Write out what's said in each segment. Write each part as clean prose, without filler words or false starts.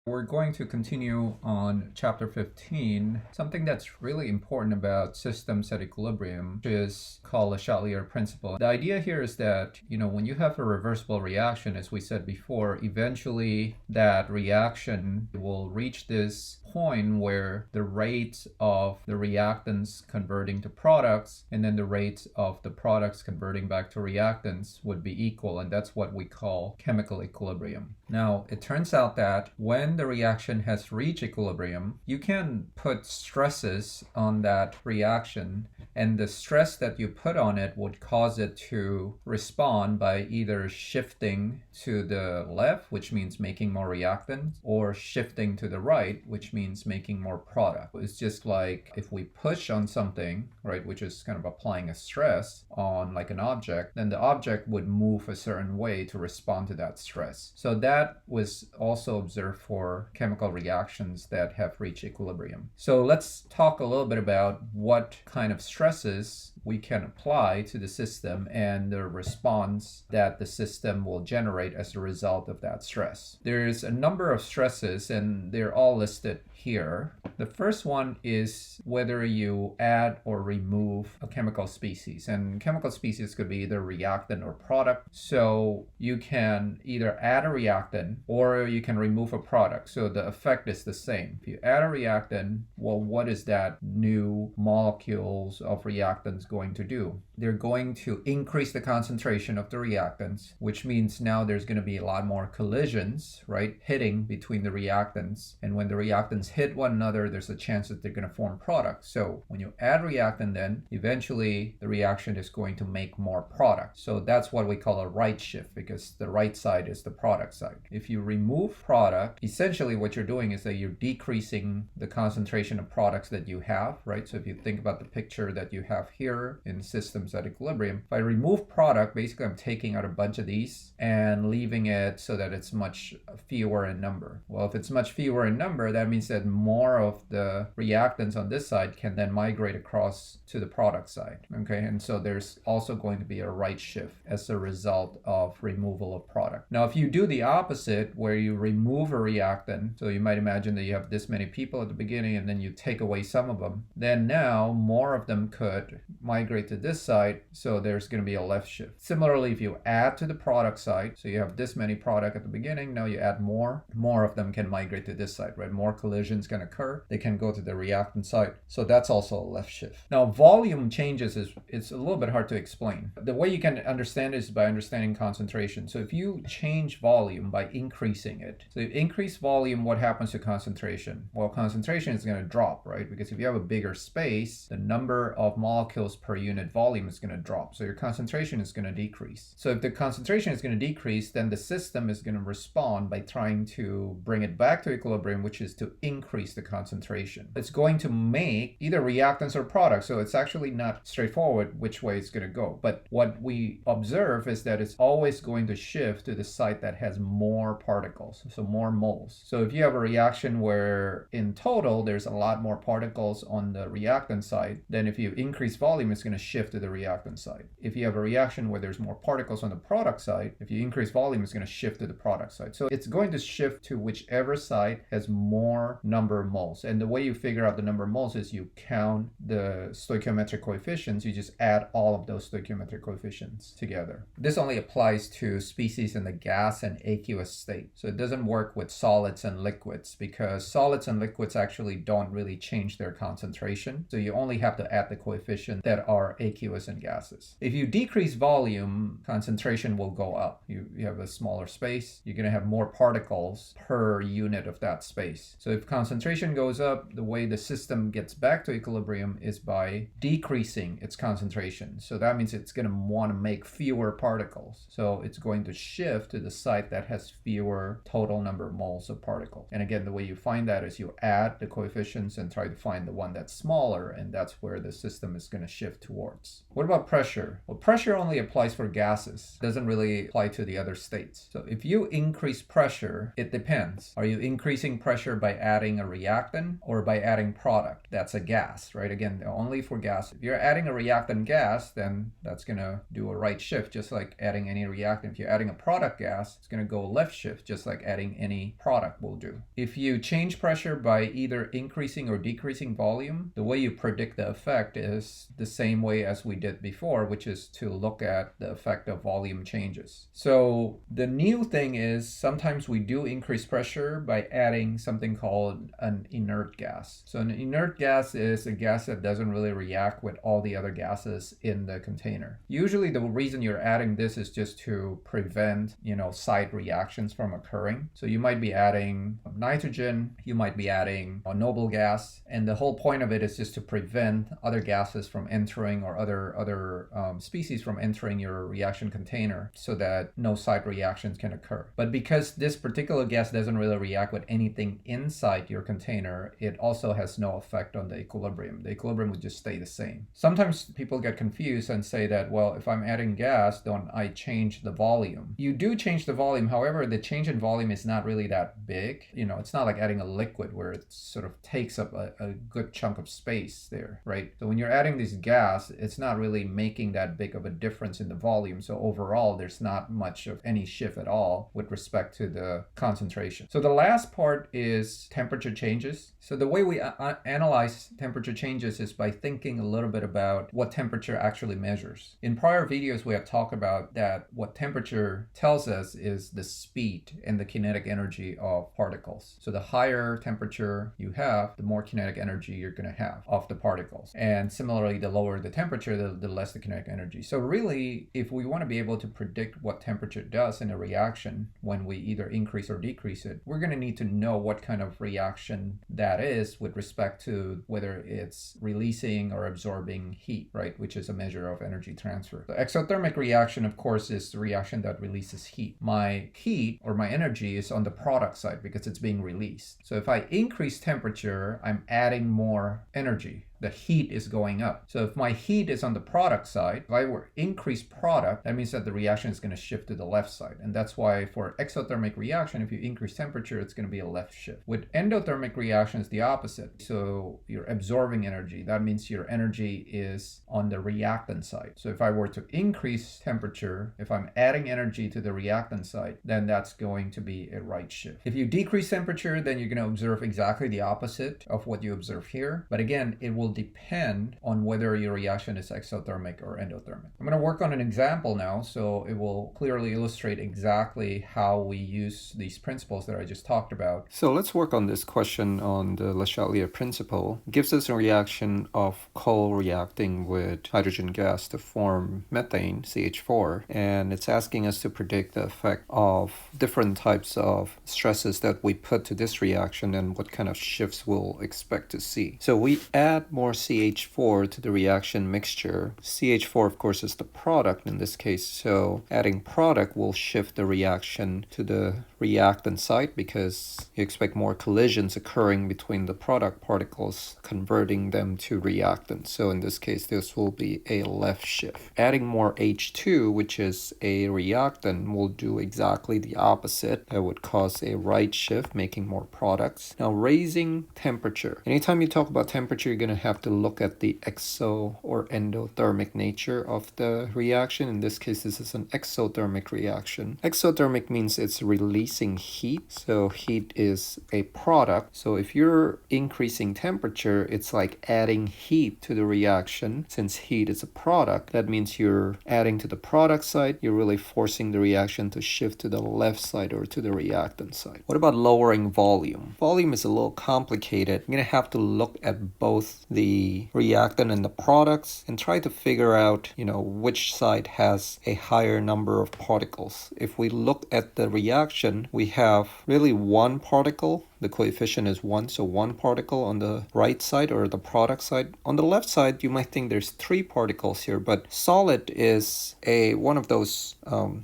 We're going to continue on chapter 15. Something that's really important about systems at equilibrium is called the Chatelier principle. The idea here is that, when you have a reversible reaction, as we said before, eventually that reaction will reach this point where the rate of the reactants converting to products and then the rate of the products converting back to reactants would be equal, and that's what we call chemical equilibrium. Now, it turns out that when the reaction has reached equilibrium, you can put stresses on that reaction, and the stress that you put on it would cause it to respond by either shifting to the left, which means making more reactants, or shifting to the right, which means making more product. It's just like if we push on something, right, which is kind of applying a stress on like an object, then the object would move a certain way to respond to that stress. So that was also observed for chemical reactions that have reached equilibrium. So let's talk a little bit about what kind of stresses we can apply to the system and the response that the system will generate as a result of that stress. There's a number of stresses and they're all listed here. The first one is whether you add or remove a chemical species, and chemical species could be either reactant or product. So you can either add a reactant or you can remove a product. So the effect is the same. If you add a reactant, well, what is that new molecules of reactants going to do? They're going to increase the concentration of the reactants, which means now there's going to be a lot more collisions, right, hitting between the reactants. And when the reactants hit one another, there's a chance that they're going to form products. So when you add reactant, then eventually the reaction is going to make more product. So that's what we call a right shift, because the right side is the product side. If you remove product, essentially what you're doing is that you're decreasing the concentration of products that you have, right? So if you think about the picture that you have here in systems at equilibrium, if I remove product, basically I'm taking out a bunch of these and leaving it so that it's much fewer in number. Well, if it's much fewer in number, that means that more of the reactants on this side can then migrate across to the product side, okay? And so there's also going to be a right shift as a result of removal of product. Now, if you do the opposite, where you remove a reactant, so you might imagine that you have this many people at the beginning and then you take away some of them, then now more of them could migrate to this side, so there's going to be a left shift. Similarly, if you add to the product side, so you have this many product at the beginning, now you add more of them can migrate to this side, right? More collisions can occur, they can go to the reactant side, so that's also a left shift. Now, volume changes it's a little bit hard to explain. The way you can understand is by understanding concentration. So if you change volume by increasing it, so you increase volume, what happens to concentration? Well, concentration is going to drop, right? Because if you have a bigger space, the number of molecules per unit volume is going to drop. So your concentration is going to decrease. So if the concentration is going to decrease, then the system is going to respond by trying to bring it back to equilibrium, which is to increase the concentration. It's going to make either reactants or products. So it's actually not straightforward which way it's going to go. But what we observe is that it's always going to shift to the site that has more particles, so more moles. So if you have a reaction where in total there's a lot more particles on the reactant side, then if you increase volume, it's going to shift to the reactant side. If you have a reaction where there's more particles on the product side, if you increase volume, it's going to shift to the product side. So it's going to shift to whichever side has more number of moles. And the way you figure out the number of moles is you count the stoichiometric coefficients. You just add all of those stoichiometric coefficients together. This only applies to species in the gas and aqueous state. So it doesn't work with solids and liquids, because solids and liquids actually don't really change their concentration. So you only have to add the coefficients that are aqueous and gases. If you decrease volume, concentration will go up. You have a smaller space. You're going to have more particles per unit of that space. So if concentration goes up, the way the system gets back to equilibrium is by decreasing its concentration. So that means it's going to want to make fewer particles. So it's going to shift to the site that has fewer total number of moles of particle. And again, the way you find that is you add the coefficients and try to find the one that's smaller, and that's where the system is going to shift shift towards. What about pressure? Well, pressure only applies for gases. It doesn't really apply to the other states. So if you increase pressure, it depends. Are you increasing pressure by adding a reactant or by adding product? That's a gas, right? Again, only for gas. If you're adding a reactant gas, then that's going to do a right shift, just like adding any reactant. If you're adding a product gas, it's going to go left shift, just like adding any product will do. If you change pressure by either increasing or decreasing volume, the way you predict the effect is the same way as we did before, which is to look at the effect of volume changes. So the new thing is sometimes we do increase pressure by adding something called an inert gas. So an inert gas is a gas that doesn't really react with all the other gases in the container. Usually the reason you're adding this is just to prevent, side reactions from occurring. So you might be adding nitrogen, you might be adding a noble gas, and the whole point of it is just to prevent other gases from entering or other species from entering your reaction container so that no side reactions can occur. But because this particular gas doesn't really react with anything inside your container, it also has no effect on the equilibrium. The equilibrium would just stay the same. Sometimes people get confused and say that, well, if I'm adding gas, don't I change the volume? You do change the volume. However, the change in volume is not really that big. It's not like adding a liquid where it sort of takes up a good chunk of space there, right? So when you're adding this gas, it's not really making that big of a difference in the volume. So overall, there's not much of any shift at all with respect to the concentration. So the last part is temperature changes. So the way we analyze temperature changes is by thinking a little bit about what temperature actually measures. In prior videos, we have talked about that what temperature tells us is the speed and the kinetic energy of particles. So the higher temperature you have, the more kinetic energy you're going to have of the particles. And similarly, the lower the temperature, the less the kinetic energy. So really, if we want to be able to predict what temperature does in a reaction when we either increase or decrease it, we're going to need to know what kind of reaction that is with respect to whether it's releasing or absorbing heat, right? Which is a measure of energy transfer. The exothermic reaction, of course, is the reaction that releases heat. My heat or my energy is on the product side because it's being released. So if I increase temperature, I'm adding more energy. The heat is going up. So if my heat is on the product side, if I were increase product, that means that the reaction is going to shift to the left side. And that's why for exothermic reaction, if you increase temperature, it's going to be a left shift. With endothermic reaction, it's the opposite. So you're absorbing energy. That means your energy is on the reactant side. So if I were to increase temperature, if I'm adding energy to the reactant side, then that's going to be a right shift. If you decrease temperature, then you're going to observe exactly the opposite of what you observe here. But again, it will depend on whether your reaction is exothermic or endothermic. I'm going to work on an example now, so it will clearly illustrate exactly how we use these principles that I just talked about. So let's work on this question on the Le Chatelier principle. It gives us a reaction of coal reacting with hydrogen gas to form methane, CH4, and it's asking us to predict the effect of different types of stresses that we put to this reaction and what kind of shifts we'll expect to see. So we add more CH4 to the reaction mixture. CH4, of course, is the product in this case, so adding product will shift the reaction to the reactant side because you expect more collisions occurring between the product particles, converting them to reactants. So in this case, this will be a left shift. Adding more H2, which is a reactant, will do exactly the opposite. That would cause a right shift, making more products. Now, raising temperature. Anytime you talk about temperature, you're going to have to look at the exo or endothermic nature of the reaction. In this case, this is an exothermic reaction. Exothermic means it's releasing heat. So heat is a product. So if you're increasing temperature, it's like adding heat to the reaction. Since heat is a product, that means you're adding to the product side. You're really forcing the reaction to shift to the left side or to the reactant side. What about lowering volume? Volume is a little complicated. You're going to have to look at both the reactant and the products and try to figure out, which side has a higher number of particles. If we look at the reaction, we have really one particle the coefficient is 1, so 1 particle on the right side or the product side. On the left side, you might think there's 3 particles here, but solid is one of those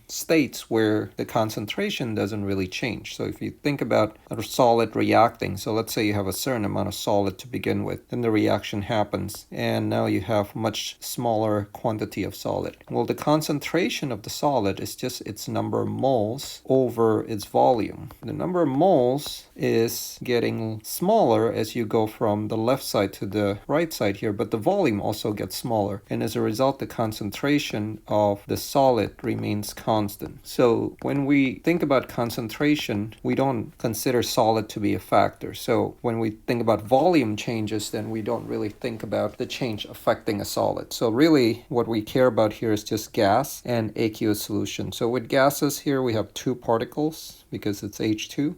states where the concentration doesn't really change. So if you think about a solid reacting, so let's say you have a certain amount of solid to begin with, then the reaction happens, and now you have much smaller quantity of solid. Well, the concentration of the solid is just its number of moles over its volume. The number of moles is getting smaller as you go from the left side to the right side here, but the volume also gets smaller, and as a result the concentration of the solid remains constant. So when we think about concentration, we don't consider solid to be a factor. So when we think about volume changes, then we don't really think about the change affecting a solid. So really what we care about here is just gas and aqueous solution. So with gases here we have 2 particles because it's H2,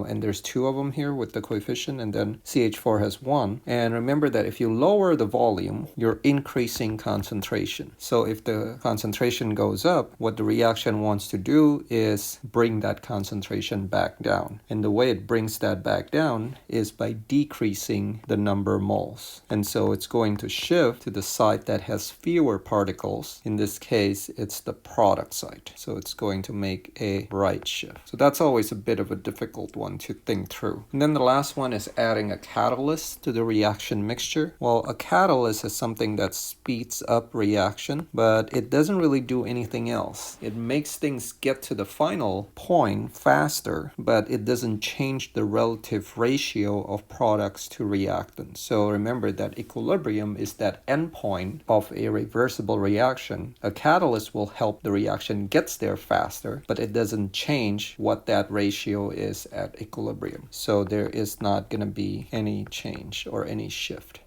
and there's 2 of them here with the coefficient, and then CH4 has 1. And remember that if you lower the volume, you're increasing concentration. So if the concentration goes up, what the reaction wants to do is bring that concentration back down. And the way it brings that back down is by decreasing the number of moles. And so it's going to shift to the side that has fewer particles. In this case, it's the product side. So it's going to make a right shift. So that's always a bit of a difficult one to think through. And then the last one is adding a catalyst to the reaction mixture. Well, a catalyst is something that speeds up reaction, but it doesn't really do anything else. It makes things get to the final point faster, but it doesn't change the relative ratio of products to reactants. So remember that equilibrium is that endpoint of a reversible reaction. A catalyst will help the reaction gets there faster, but it doesn't change what that ratio is at equilibrium. So there is not going to be any change or any shift.